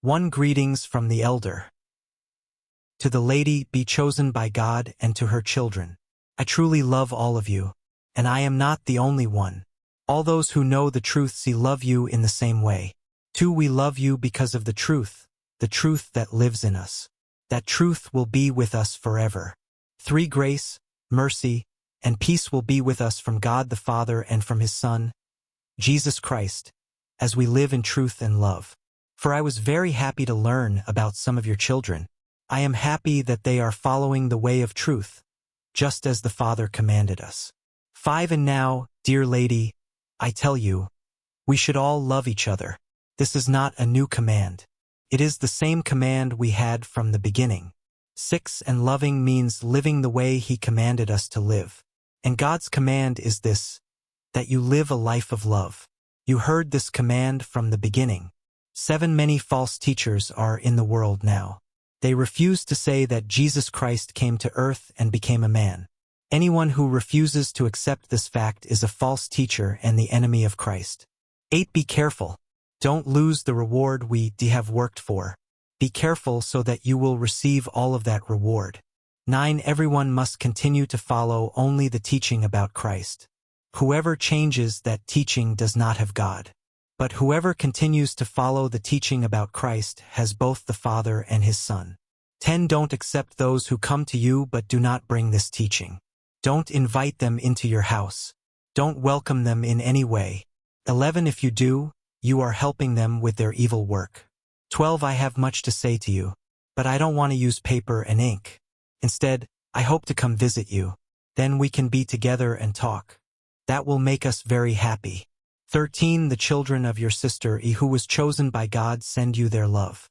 1 Greetings from the elder. To the lady, be chosen by God, and to her children. I truly love all of you, and I am not the only one. All those who know the truth love you in the same way. 2 We love you because of the truth that lives in us. That truth will be with us forever. 3 Grace, mercy, and peace will be with us from God the Father and from His Son, Jesus Christ, as we live in truth and love. For I was very happy to learn about some of your children. I am happy that they are following the way of truth, just as the Father commanded us. 5 And now, dear lady, I tell you, we should all love each other. This is not a new command. It is the same command we had from the beginning. 6 And loving means living the way He commanded us to live. And God's command is this, that you live a life of love. You heard this command from the beginning. 7 Many false teachers are in the world now. They refuse to say that Jesus Christ came to earth and became a man. Anyone who refuses to accept this fact is a false teacher and the enemy of Christ. 8 Be careful. Don't lose the reward we have worked for. Be careful so that you will receive all of that reward. 9 Everyone must continue to follow only the teaching about Christ. Whoever changes that teaching does not have God. But whoever continues to follow the teaching about Christ has both the Father and His Son. 10 Don't accept those who come to you but do not bring this teaching. Don't invite them into your house. Don't welcome them in any way. 11 If you do, you are helping them with their evil work. 12 I have much to say to you, but I don't want to use paper and ink. Instead, I hope to come visit you. Then we can be together and talk. That will make us very happy. 13 The children of your sister E who was chosen by God send you their love.